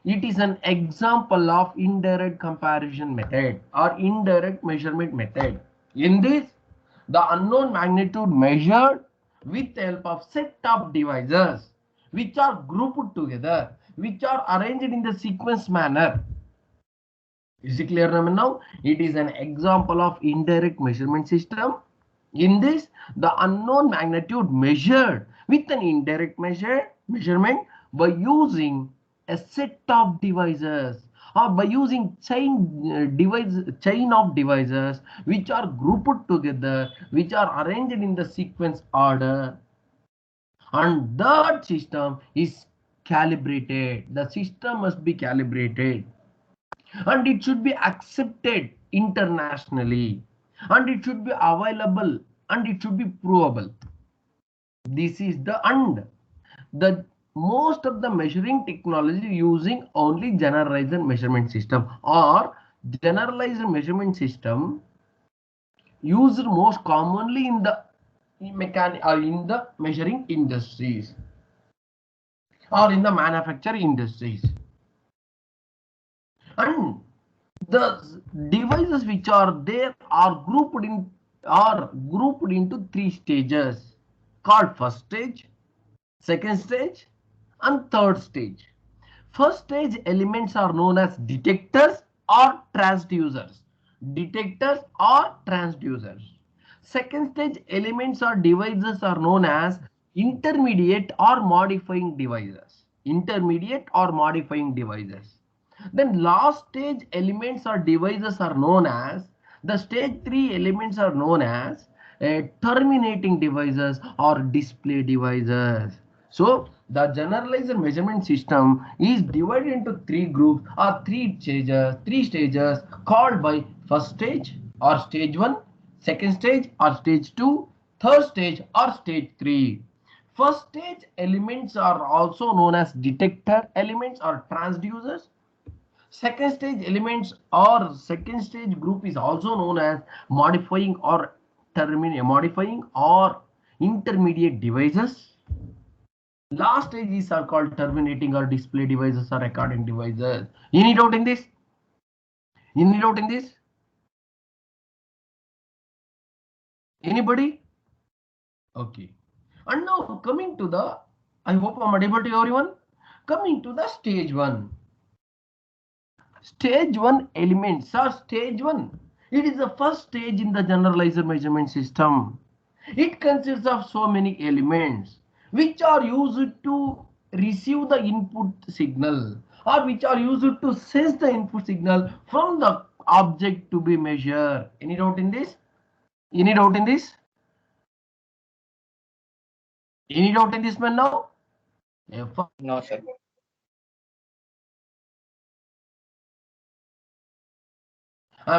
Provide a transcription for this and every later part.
It is an example of indirect comparison method or indirect measurement method. In this, the unknown magnitude measured with the help of set of devices which are grouped together, which are arranged in the sequence manner. Is it clear now? It is an example of indirect measurement system. In this, the unknown magnitude measured with an indirect measurement by using a set of devices or by using chain of devices which are grouped together, which are arranged in the sequence order, and that system is calibrated. The system must be calibrated and it should be accepted internationally and it should be available and it should be provable. This is the most of the measuring technology using only generalized measurement system or generalized measurement system used most commonly in the mechanic or in the measuring industries or in the manufacturing industries. And the devices which are there are grouped into three stages called first stage, second stage, and third stage. First stage elements are known as detectors or transducers. Detectors or transducers. Second stage elements or devices are known as intermediate or modifying devices. Intermediate or modifying devices. Then last stage elements or devices are known as the stage 3 elements are known as terminating devices or display devices. So the generalized measurement system is divided into three groups or three stages called by first stage or stage 1, second stage or stage 2, third stage or stage 3. First stage elements are also known as detector elements or transducers. Second stage elements or second stage group is also known as modifying or intermediate devices. Last stages are called terminating or display devices or recording devices. Any doubt in this? Any doubt in this? Anybody? Okay. And now coming to the, I hope I'm audible to everyone. Coming to the stage 1. Stage 1 elements are stage 1. It is the first stage in the generalizer measurement system. It consists of so many elements which are used to receive the input signal or which are used to sense the input signal from the object to be measured. Any doubt in this? Any doubt in this? Any doubt in this man now? No, sir.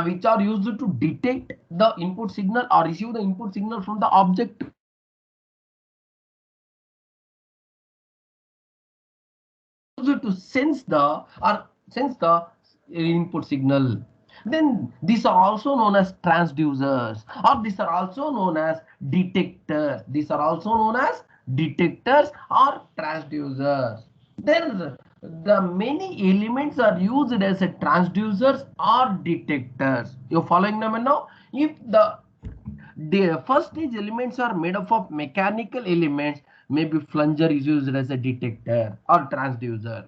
Which are used to detect the input signal or receive the input signal from the object used to sense the input signal. Then these are also known as transducers or these are also known as detectors. These are also known as detectors or transducers. Then the many elements are used as a transducers or detectors. You following them now? If the first stage elements are made up of mechanical elements, maybe plunger is used as a detector or transducer.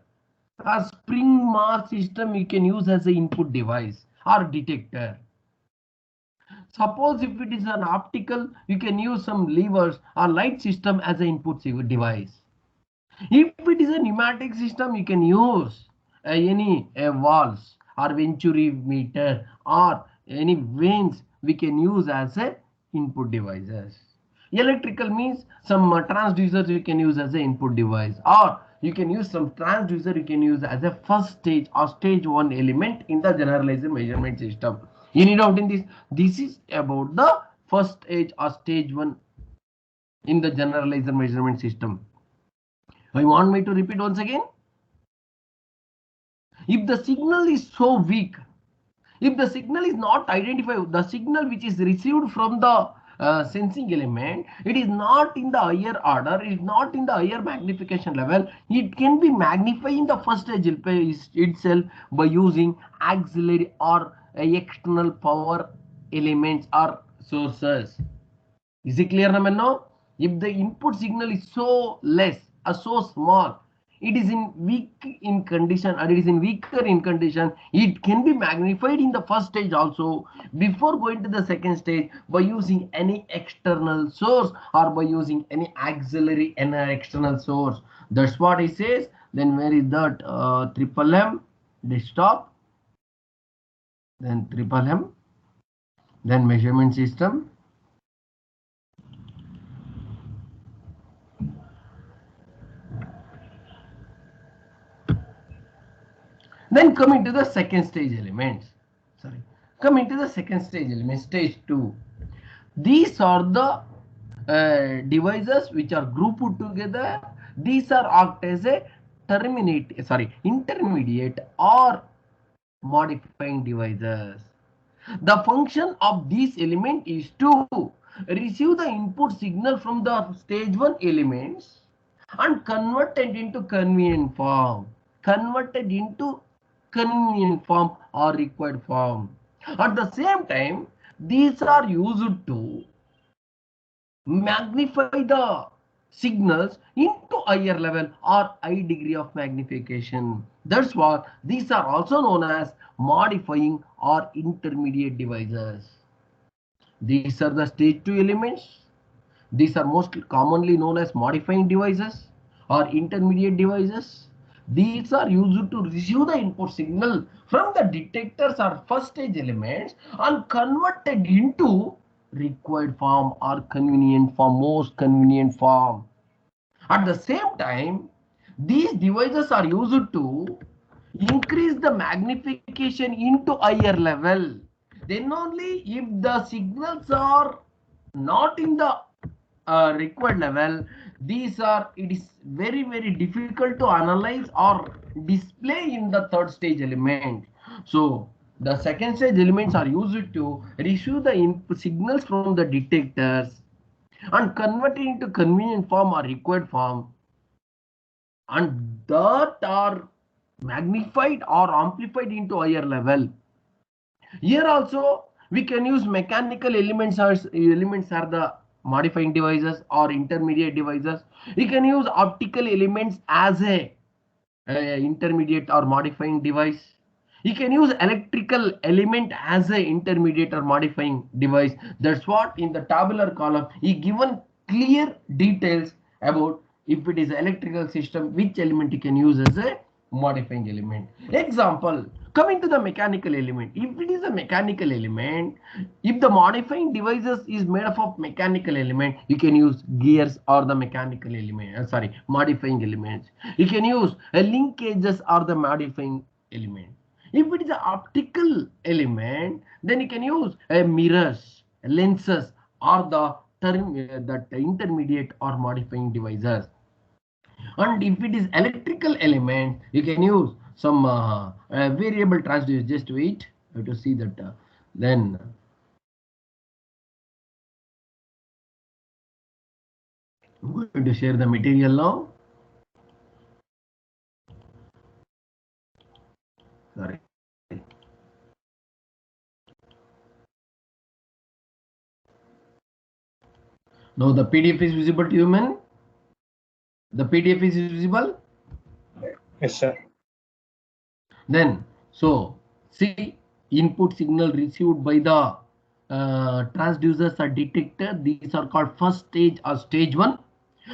A spring mass system you can use as an input device or detector. Suppose if it is an optical, you can use some levers or light system as an input device. If it is a pneumatic system, you can use any valves or venturi meter or any vanes we can use as a input devices. Electrical means some transducers you can use as an input device or you can use some transducer you can use as a first stage or stage 1 element in the generalized measurement system. Any doubt in this? This is about the first stage or stage 1 in the generalized measurement system. I want me to repeat once again. If the signal is so weak, if the signal is not identified, the signal which is received from the sensing element, it is not in the higher order, it is not in the higher magnification level. It can be magnified in the first stage itself by using auxiliary or external power elements or sources. Is it clear, now? If the input signal is so less or so small, it is in weak in condition, or it is in weaker in condition, it can be magnified in the first stage also before going to the second stage by using any external source or by using any auxiliary and external source. That's what he says. Then where is that triple M desktop, then triple M, then measurement system. Then coming to the second stage elements. Sorry. Coming to the second stage element, stage 2. These are the devices which are grouped together. These are act as a intermediate or modifying devices. The function of this element is to receive the input signal from the stage 1 elements and convert it into convenient form. Converted into convenient form or required form. At the same time, these are used to magnify the signals into higher level or high degree of magnification. That's what these are also known as modifying or intermediate devices. These are the stage 2 elements. These are most commonly known as modifying devices or intermediate devices. These are used to receive the input signal from the detectors or first stage elements and converted into required form or convenient form, most convenient form. At the same time, these devices are used to increase the magnification into higher level. Then only if the signals are not in the required level, it is very difficult to analyze or display in the third stage element. So the second stage elements are used to receive the input signals from the detectors and convert it into convenient form or required form, and that are magnified or amplified into higher level. Here also we can use mechanical elements as elements are the modifying devices or intermediate devices. We can use optical elements as a intermediate or modifying device. You can use electrical element as a intermediate or modifying device. That's what in the tabular column he given clear details about if it is electrical system, which element you can use as a modifying element. Example, coming to the mechanical element. If it is a mechanical element, if the modifying devices is made up of mechanical element, you can use gears or the mechanical element, modifying elements. You can use linkages or the modifying element. If it is an optical element, then you can use mirrors, lenses, or the that intermediate or modifying devices. And if it is electrical element, you can use some variable transducer. Just wait, you have to see that. Then I'm going to share the material now. Sorry. Now the PDF is visible to you, man. The PDF is visible. Yes, sir. Then, so see, input signal received by the transducers are detected. These are called first stage or stage 1,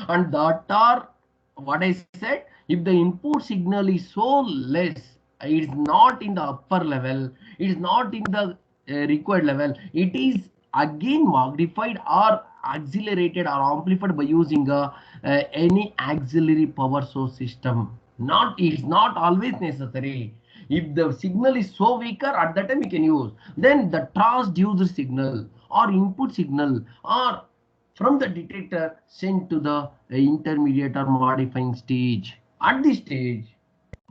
and that are what I said. If the input signal is so less, it is not in the upper level, it is not in the required level, it is again magnified or accelerated or amplified by using any auxiliary power source system. Not, it's not always necessary. If the signal is so weaker, at that time we can use. Then the transducer signal or input signal or from the detector sent to the intermediate or modifying stage. At this stage,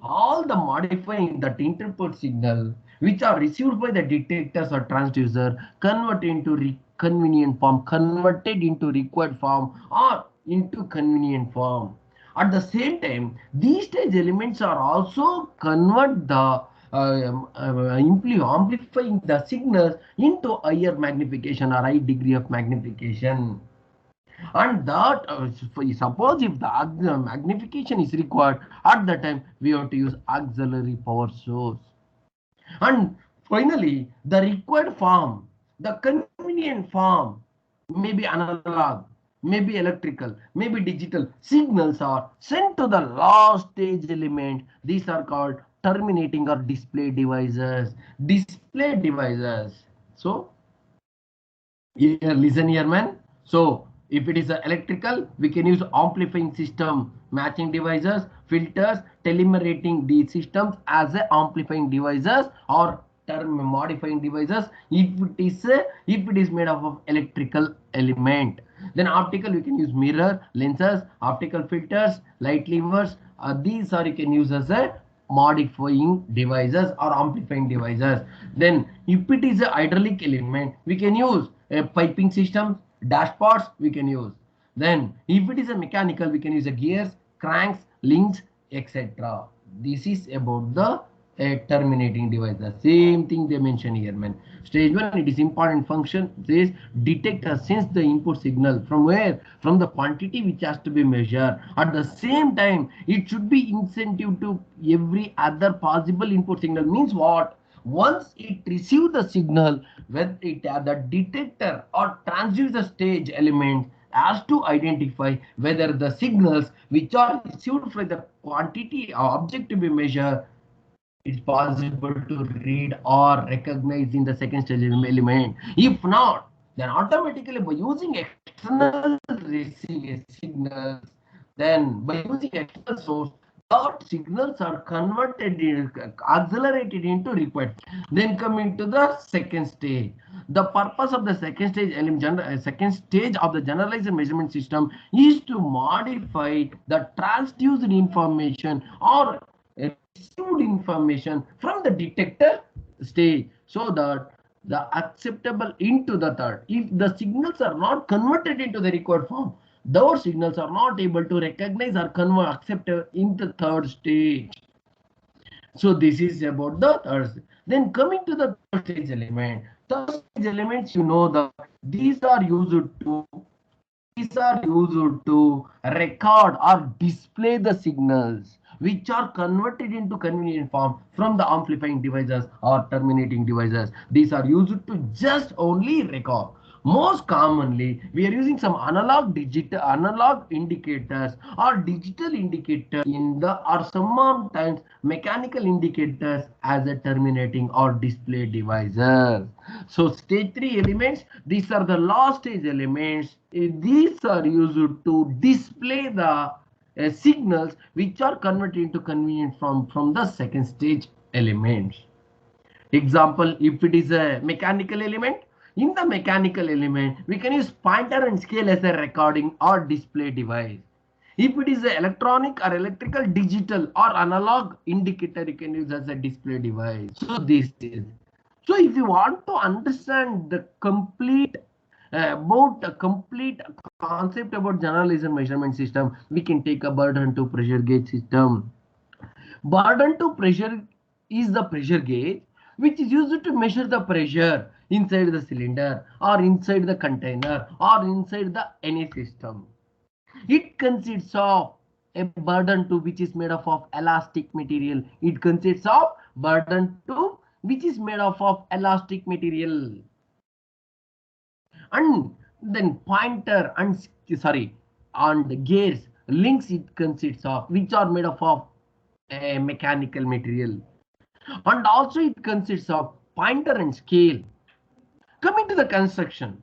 all the modifying that input signal which are received by the detectors or transducer converted into convenient form, converted into required form or into convenient form. At the same time, these stage elements are also convert the amplifying the signals into higher magnification or high degree of magnification. And that suppose if the magnification is required, at that time we have to use auxiliary power source. And finally, the required form, the convenient form, maybe analog, maybe electrical, maybe digital signals are sent to the last stage element. These are called terminating or display devices. Display devices. So here, listen here, man. So if it is a electrical, we can use amplifying system, matching devices, filters, telemerating these systems as a amplifying devices or term modifying devices. If it is made up of electrical element, then optical we can use mirror, lenses, optical filters, light levers. These are you can use as a modifying devices or amplifying devices. Then if it is a hydraulic element, we can use a piping system, dashboards we can use. Then if it is a mechanical, we can use a gears, cranks, links, etc. This is about the terminating device. The same thing they mention here, man. Stage 1, it is important function says detect or sense the input signal from where, from the quantity which has to be measured. At the same time, it should be incentive to every other possible input signal. Means what? Once it receives the signal, whether it the detector or transducer stage element has to identify whether the signals which are received from the quantity or object to be measured, it's possible to read or recognize in the second stage element. If not, then automatically by using external signals, then by using external source, that signals are converted, accelerated into required. Then coming to the second stage. The purpose of the second stage of the generalized measurement system is to modify the transduced information or received information from the detector stage so that the acceptable into the third. If the signals are not converted into the required form, those signals are not able to recognize or convert accept in the third stage. So this is about the third. Then coming to the third stage element. Third stage elements, you know that these are used to record or display the signals which are converted into convenient form from the amplifying devices or terminating devices. These are used to just only record. Most commonly, we are using some analog indicators or digital indicator in the or sometimes mechanical indicators as a terminating or display devices. So stage 3 elements, these are the last stage elements. These are used to display the signals which are converted into convenient form from the second stage elements. Example, if it is a mechanical element, in the mechanical element, we can use pointer and scale as a recording or display device. If it is a electronic or electrical, digital or analog indicator, you can use as a display device. So this is. So if you want to understand the complete about a complete concept about generalized measurement system, we can take a burden to pressure gauge system. Burden to pressure is the pressure gauge which is used to measure the pressure inside the cylinder or inside the container or inside the any system. It consists of a burden tube which is made of elastic material. It consists of burden tube which is made of elastic material. And then pointer and and gears links it consists of which are made of a mechanical material. And also it consists of pointer and scale. Coming to the construction,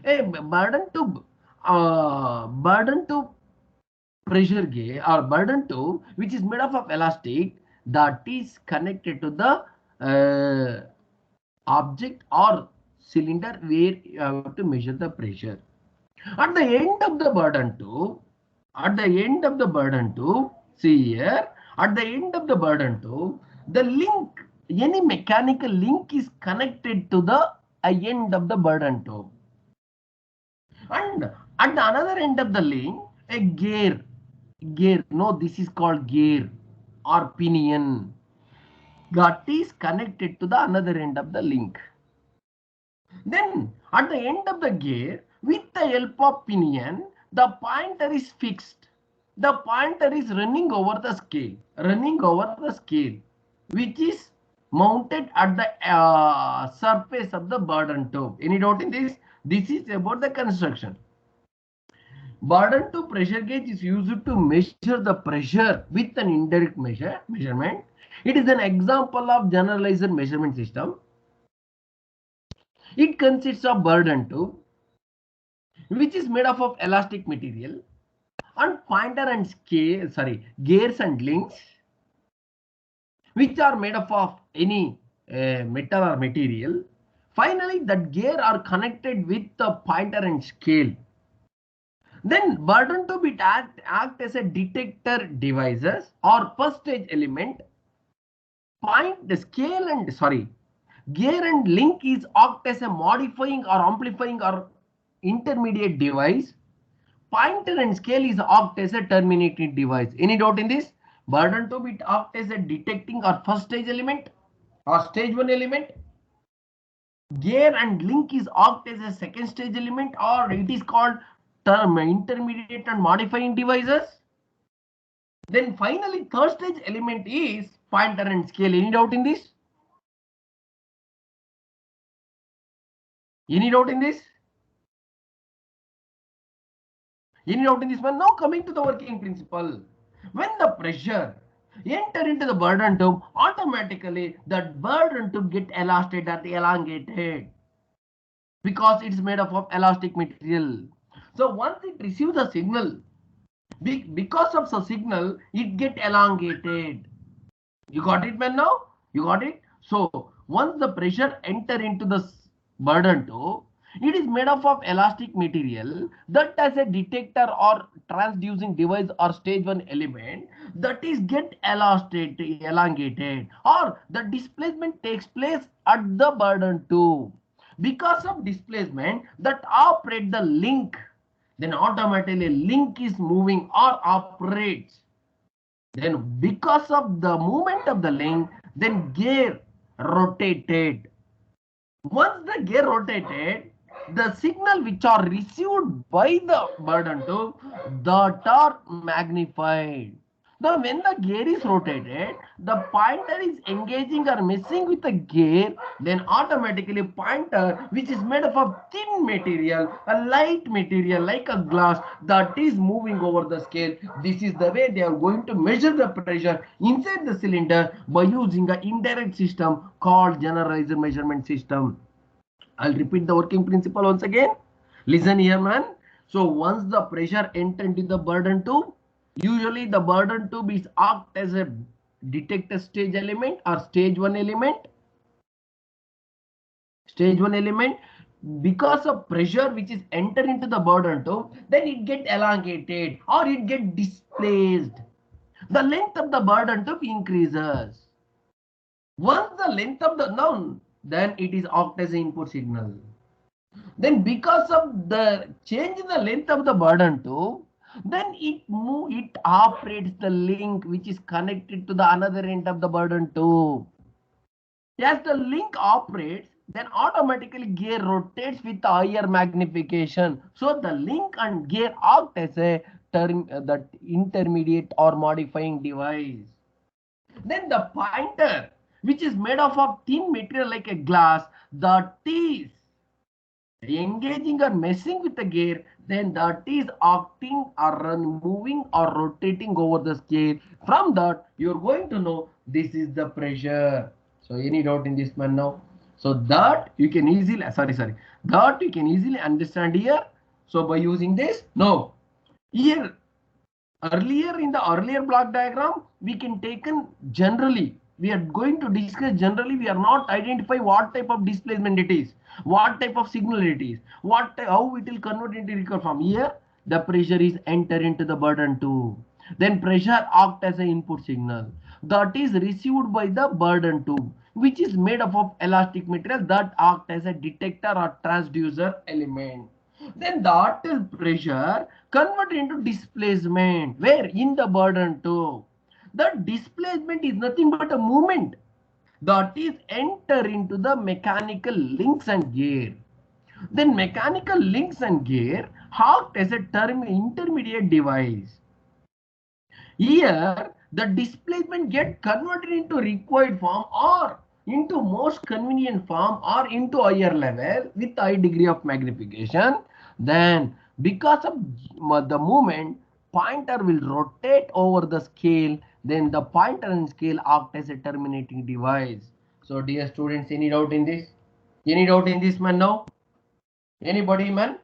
a burden to pressure gauge or burden tube which is made of elastic that is connected to the object or cylinder where you have to measure the pressure. At the end of the burden tube, see here, At the end of the burden tube, the link, any mechanical link is connected to the end of the burden tube. And at the another end of the link, a gear, no, this is called gear or pinion, that is connected to the another end of the link. Then at the end of the gear, with the help of pinion, the pointer is fixed. The pointer is running over the scale, which is mounted at the surface of the burden tube. Any doubt in this? This is about the construction. Burden tube pressure gauge is used to measure the pressure with an indirect measurement. It is an example of generalized measurement system. It consists of burden tube, which is made up of elastic material, and pointer and scale, gears and links, which are made up of any metal or material. Finally, that gear are connected with the pointer and scale. Then burden tube it act as a detector devices or first stage element. Gear and link is act as a modifying or amplifying or intermediate device. Pointer and scale is act as a terminating device. Any doubt in this? Burden tube it act as a detecting or first stage element or stage 1 element. Gear and link is act as a second stage element, or it is called intermediate and modifying devices. Then finally third stage element is pointer and scale. Any doubt in this? Any doubt in this? Any doubt in this one? Now coming to the working principle. When the pressure enter into the burden tube, automatically that burden tube get elastated or elongated because it's made up of elastic material. So once it receives the signal, because of the signal, it get elongated. You got it, man? Now you got it. So once the pressure enter into the burden tube, it is made up of elastic material that has a detector or transducing device or stage 1 element that is get elongated, or the displacement takes place at the burden tube. Because of displacement that operate the link, then automatically link is moving or operates. Then because of the movement of the link, then gear rotated. Once the gear rotated, the signal which are received by the burden tube, that are magnified. Now when the gear is rotated, the pointer is engaging or messing with the gear, then automatically pointer, which is made up of thin material, a light material like a glass, that is moving over the scale. This is the way they are going to measure the pressure inside the cylinder by using an indirect system called generalized measurement system. I'll repeat the working principle once again. Listen here, man. So once the pressure enter into the burden tube, usually the burden tube is act as a detector stage element or stage 1 element. Stage 1 element, because of pressure which is enter into the burden tube, then it get elongated or it get displaced. The length of the burden tube increases. Once the length of the known, then it is act as an input signal. Then because of the change in the length of the burden tube, then it operates the link which is connected to the another end of the burden tube. As the link operates, then automatically gear rotates with higher magnification. So the link and gear act as a that intermediate or modifying device. Then the pointer, which is made of thin material like a glass, that is engaging or messing with the gear, then that is acting or moving or rotating over the scale. From that, you're going to know this is the pressure. So any doubt in this man now? So that you can easily, that you can easily understand here. So by using this, no, here earlier in the earlier block diagram, we can take in generally. We are going to discuss generally. We are not identify what type of displacement it is, what type of signal it is, how it will convert into recoil form. Here, the pressure is enter into the burden tube. Then pressure act as an input signal that is received by the Bourdon tube, which is made up of elastic material that act as a detector or transducer element. Then the arterial pressure converted into displacement, where in the Bourdon tube. The displacement is nothing but a movement that is enter into the mechanical links and gear. Then mechanical links and gear act as a term intermediate device. Here, the displacement get converted into required form or into most convenient form or into higher level with high degree of magnification. Then, because of the movement, pointer will rotate over the scale. Then the pointer and scale act as a terminating device. So, dear students, any doubt in this? Any doubt in this, man? Now, anybody, man?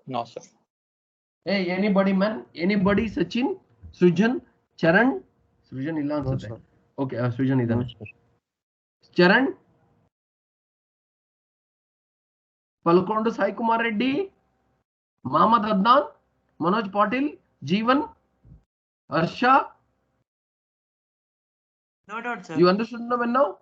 No, sir. Hey, anybody, man? Anybody? Sachin, Srujan, Charan, Srujan illa No, answer. sir. Okay, Srujan No, idane. sir. Charan, Palkondu Sai Kumar Reddy, Mohammad Adnan, Manoj Patil, Jeevan, Harsha. No doubt, sir. You understood now?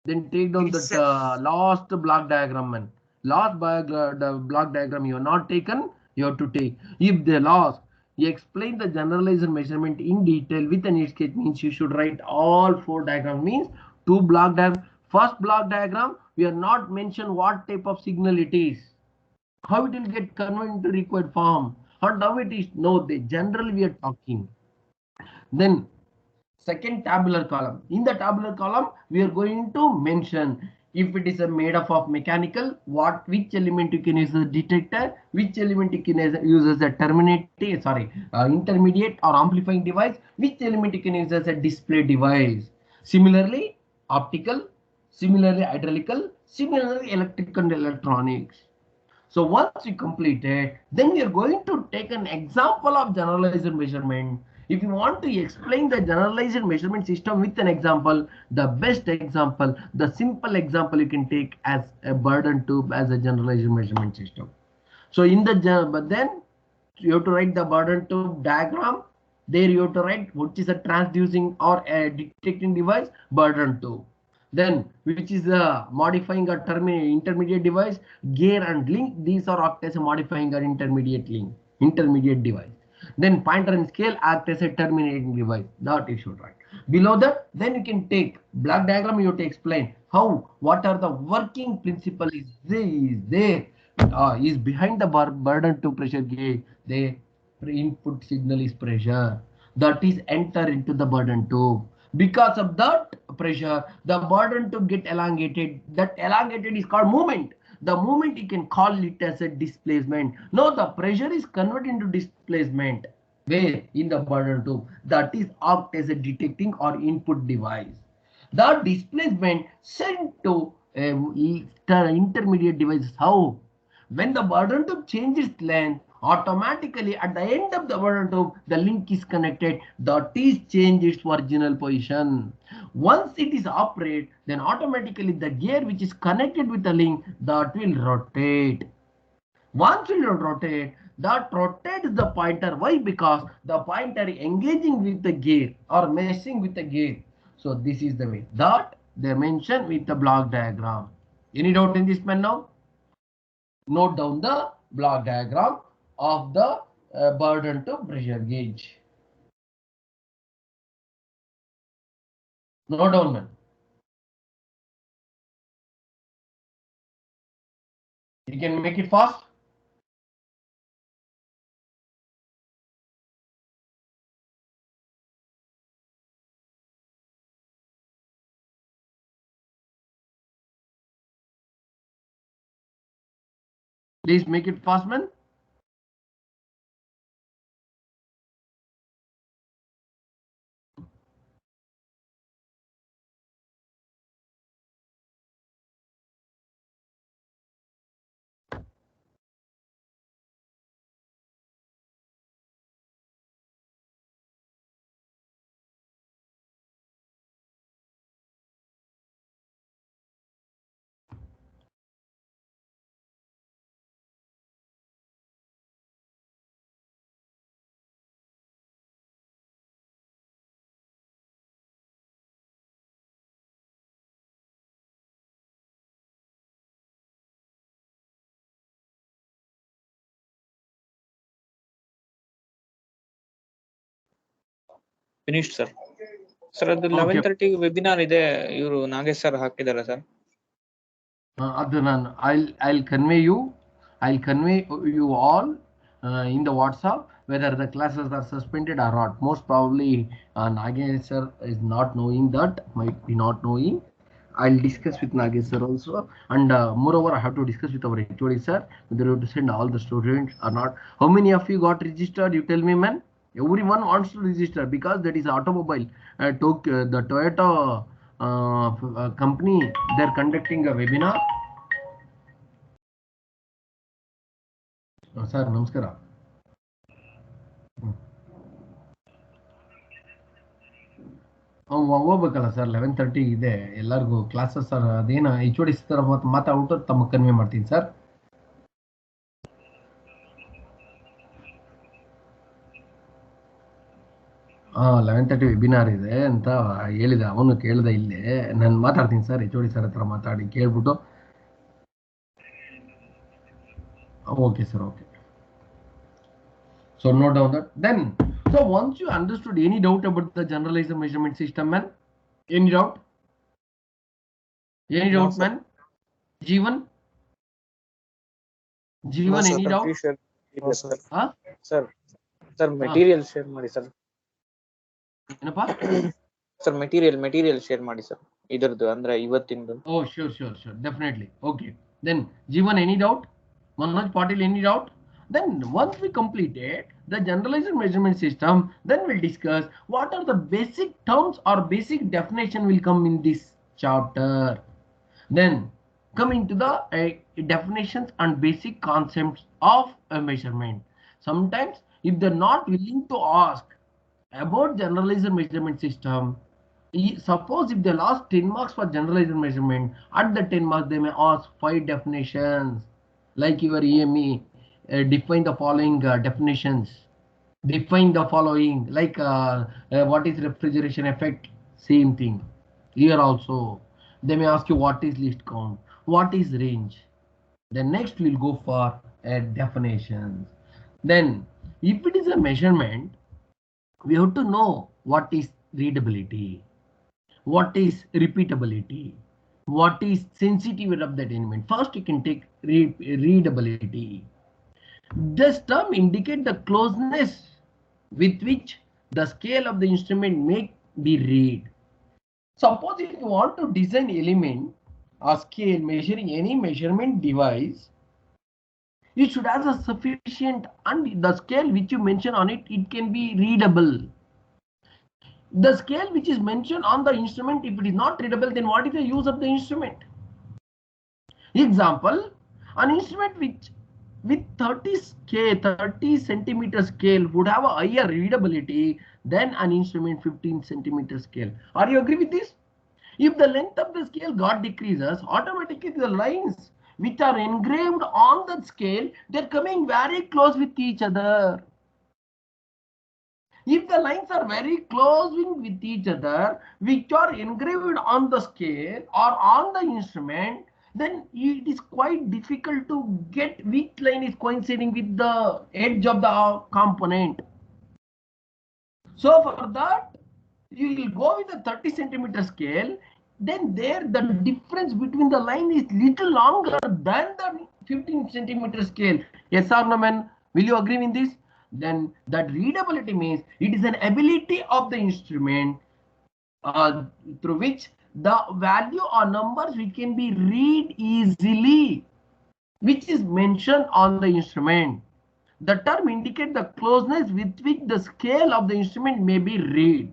Then take down Yes, that sir. last block diagram, man. Last block diagram you have not taken, you have to take. If the last, you explain the generalized measurement in detail with an edge sketch means you should write all 4 diagrams means 2 block diagram. First block diagram, we are not mention what type of signal it is, how it will get converted into required form, and how it is. No, they generally we are talking. Then second tabular column. In the tabular column, we are going to mention if it is a made up of mechanical, what which element you can use as a detector, which element you can use as a intermediate or amplifying device, which element you can use as a display device. Similarly, optical, similarly hydraulical, similarly electrical and electronics. So once we complete it, then we are going to take an example of generalized measurement. If you want to explain the generalized measurement system with an example, the best example, the simple example you can take as a Bourdon tube as a generalized measurement system. So in the, but then you have to write the Bourdon tube diagram. There you have to write which is a transducing or a detecting device, Bourdon tube. Then which is a modifying or intermediate device, gear and link. These are act as a modifying or intermediate device. Then pointer and scale act as a terminating device. That you should write. Below that, then you can take block diagram. You have to explain how, what are the working principle is there is behind the Bourdon to pressure gauge. The input signal is pressure that is enter into the Bourdon tube. Because of that pressure, the Bourdon tube get elongated. That elongated is called movement. The movement you can call it as a displacement. No, the pressure is converted into displacement. Where in the Bourdon tube, that is act as a detecting or input device. The displacement sent to intermediate devices. How? When the Bourdon tube changes length, automatically at the end of the Bourdon tube, the link is connected. That is change its original position. Once it is operate, then automatically the gear which is connected with the link that will rotate. Once it will rotate, that rotates the pointer. Why? Because the pointer engaging with the gear or messing with the gear. So this is the way that they mention with the block diagram. Any doubt in this, man? Now note down the block diagram of the Bourdon to pressure gauge. Note down, man. You can make it fast. Please make it fast, man. Finished sir. Sir ಅದು 11:30 webinar ಇದೆ, ಇವರು Nagesh sir ಹಾಕಿದಾರೆ sir. ಅದು ನಾನು I'll convey you all in the WhatsApp whether the classes are suspended or not. Most probably Nagesh sir is not knowing that, might be not knowing. I'll discuss with Nagesh sir also, and moreover I have to discuss with our HOD sir whether you have to send all the students or not. How many of you got registered? You tell me, man. Everyone wants to register because that is automobile. The Toyota company, they're conducting a webinar. Sir, namaskara. ಹೋಗ್ಬೇಕಲ್ಲ sir, 11:30 ಇದೆ, ಎಲ್ಲರಿಗೂ classes sir. ಅದೇನು HOD ತರ ಮಾತಾಡ್ಬಿಟ್ಟು ತಮ್ಮ convey ಮಾಡ್ತೀನಿ sir. ಹಾ, 11:30 webinar ಇದೆ ಅಂತ ಹೇಳಿದೆ, ಅವನು ಕೇಳಿದೆ. ಇಲ್ಲೇ ನಾನು ಮಾತಾಡ್ತೀನಿ ಸರ್, HOD ಸರ್ ಹತ್ರ ಮಾತಾಡಿ ಕೇಳ್ಬಿಟ್ಟು. Okay sir, okay. So note down that. Then, so once you understood, any doubt about the generalized measurement system, man? Any doubt? Any doubt, man? Jeevan? Jeevan, any doubt? Huh? Sir, material share ಮಾಡಿ sir. ಏನಪ್ಪಾ sir, material share ಮಾಡಿ sir, ಇದರದ್ದು ಅಂದ್ರೆ ಇವತ್ತಿಂದು. Oh, sure, definitely. Okay. Then, Jeevan, any doubt? Manoj Patil, any doubt? Then once we completed the generalized measurement system, then we'll discuss what are the basic terms or basic definition will come in this chapter. Then coming to the definitions and basic concepts of a measurement. Sometimes if they're not willing to ask about generalized measurement system, suppose if they lost 10 marks for generalized measurement, at the 10 marks they may ask 5 definitions like your EME. Define the following definitions. Define the following, like what is refrigeration effect? Same thing here also. They may ask you what is least count, what is range. Then next we'll go for definitions. Then if it is a measurement, we have to know what is readability, what is repeatability, what is sensitivity of that element. First you can take readability. This term indicates the closeness with which the scale of the instrument may be read. Suppose if you want to design element or scale measuring any measurement device, you should have a sufficient, and the scale which you mention on it, it can be readable. The scale which is mentioned on the instrument, if it is not readable, then what is the use of the instrument? Example, an instrument which with 30 centimeter scale would have a higher readability than an instrument 15 centimeter scale. Are you agree with this? If the length of the scale got decreases, automatically the lines which are engraved on that scale, they're coming very close with each other. If the lines are very close with each other, which are engraved on the scale or on the instrument, then it is quite difficult to get which line is coinciding with the edge of the component. So for that, you will go with the 30 centimeter scale. Then there the difference between the line is little longer than the 15 centimeter scale. Yes or no, man? Will you agree with this? Then that readability means it is an ability of the instrument through which the value or numbers which can be read easily, which is mentioned on the instrument. The term indicates the closeness with which the scale of the instrument may be read.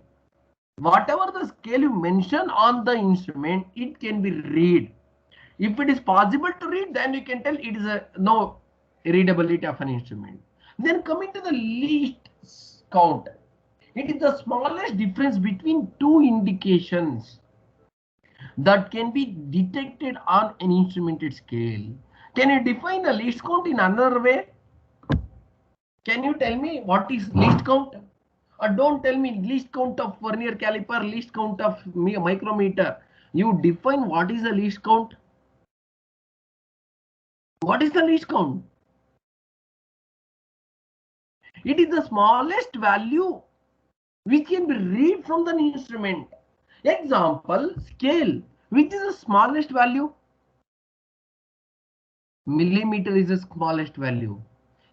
Whatever the scale you mention on the instrument, it can be read. If it is possible to read, then you can tell it is a no readability of an instrument. Then coming to the least count, it is the smallest difference between two indications that can be detected on an instrumented scale. Can you define the least count in another way? Can you tell me what is least count? Or don't tell me least count of vernier caliper, least count of micrometer. You define what is the least count. What is the least count? It is the smallest value which can be read from the instrument. Example, scale, which is the smallest value? Millimeter is the smallest value.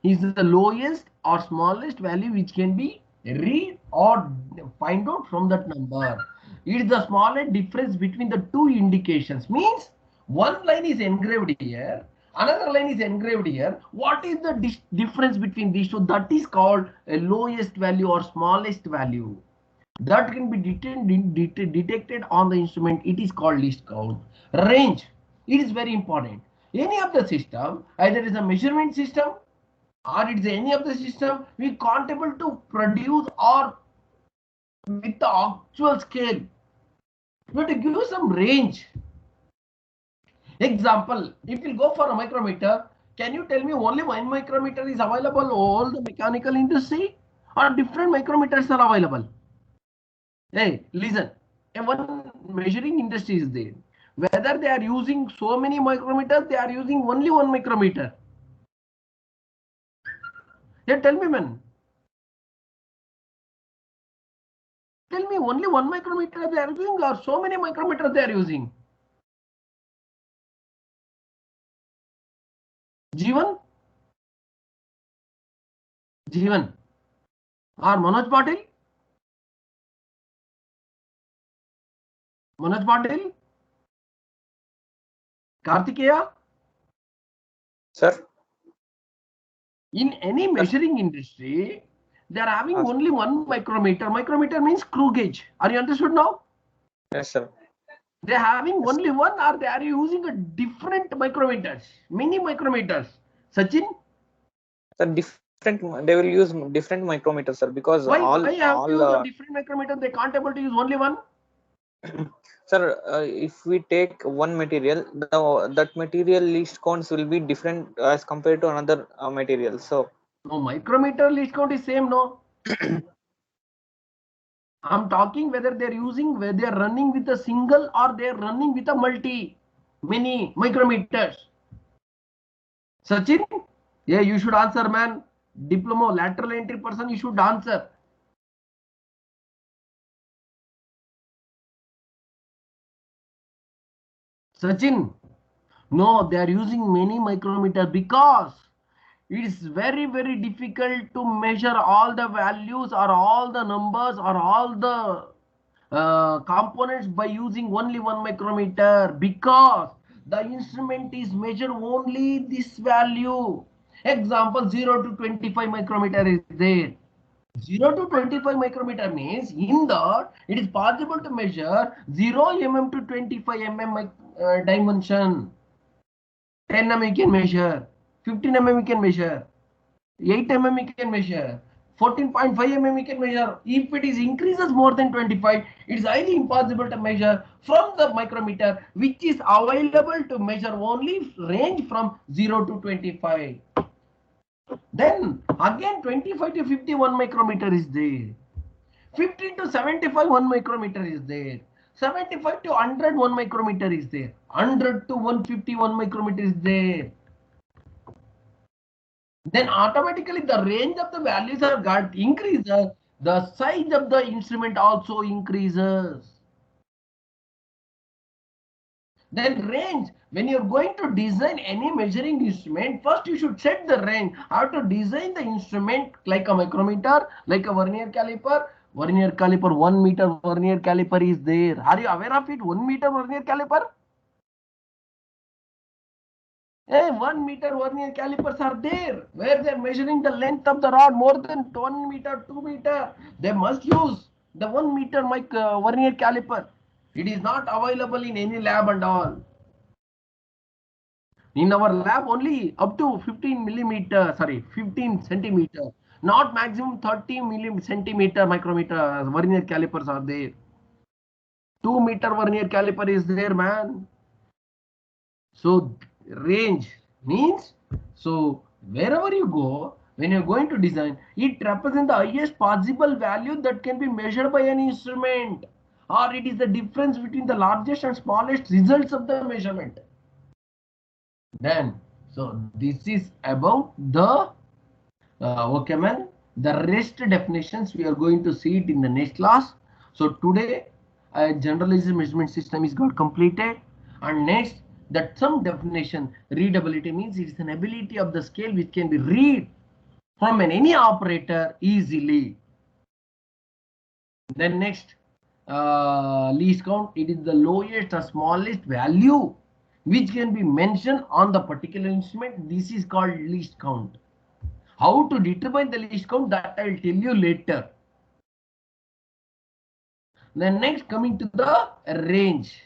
Is the lowest or smallest value which can be read or find out from that number. It is the smallest difference between the two indications. Means one line is engraved here, another line is engraved here. What is the difference between these two? That is called a lowest value or smallest value. That can be detected on the instrument. It is called least count. Range, it is very important. Any of the system, either it is a measurement system or it is any of the system, we can't able to produce or with the actual scale. We have to give some range. Example, if you go for a micrometer, can you tell me only one micrometer is available all the mechanical industry, or different micrometers are available? Hey, listen, one measuring industry is there. Whether they are using so many micrometers, they are using only one micrometer. Yeah, tell me, man. Tell me, only one micrometer they are using, or so many micrometers they are using? Jeevan? Jeevan? Or Manoj Patil? Manoj Patil? Kartikeya? Sir? In any measuring industry, they are having Yes. only one micrometer. Micrometer means screw gauge. Are you understood now? Yes, sir. They are having only one, or they are using a different micrometers, mini micrometers. Sachin? Sir, different. They will use different micrometers, sir, because Why have to use a all. different micrometer? They can't able to use only one. Sir, if we take one material, that material least counts will be different as compared to another material. So No, micrometer least count is same, no? I'm talking whether they're using, whether they're running with a single or they're running with a many micrometers. Sachin? Yeah, you should answer, man. Diploma, lateral entry person, you should answer. Sachin? No, they are using many micrometers because it is very, very difficult to measure all the values or all the numbers or all the components by using only one micrometer, because the instrument is measured only this value. Example, 0 to 25 micrometer is there. 0 to 25 micrometer means in that it is possible to measure 0 mm to 25 mm dimension. 10 mm we can measure, 15 mm we can measure, 8 mm we can measure, 14.5 mm we can measure. If it is increases more than 25, it is highly impossible to measure from the micrometer, which is available to measure only range from 0 to 25. Then again 25 to 51 micrometer is there. 15 to 75 1 micrometer is there. 75 to 100 1 micrometer is there. 100 to 151 micrometer is there. Then automatically the range of the values are got increases. The size of the instrument also increases. Then range, when you're going to design any measuring instrument, first you should set the range. How to design the instrument like a micrometer, like a vernier caliper. Vernier caliper, 1 meter vernier caliper is there. Are you aware of it? 1 meter vernier caliper? 1 meter vernier calipers are there where they're measuring the length of the rod more than 1 meter, 2 meter. They must use the 1 meter vernier caliper. It is not available in any lab and all. In our lab, only up to 15 millimeter, sorry, 15 centimeter, not maximum 30 centimeter micrometer vernier calipers are there. 2 meter vernier caliper is there, man. So range means, so wherever you go, when you're going to design, it represents the highest possible value that can be measured by an instrument, or it is the difference between the largest and smallest results of the measurement. Then, so this is about the okay, man. The rest definitions we are going to see it in the next class. So today a generalized measurement system is got completed, and next that some definition readability means it is an ability of the scale which can be read from any operator easily. Then next, least count, it is the lowest or smallest value which can be mentioned on the particular instrument. This is called least count. How to determine the least count, that I will tell you later. Then next, coming to the range.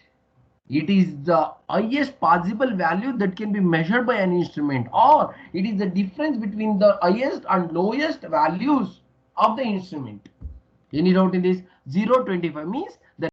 It is the highest possible value that can be measured by an instrument, or it is the difference between the highest and lowest values of the instrument. Any doubt in this? 0, 25 means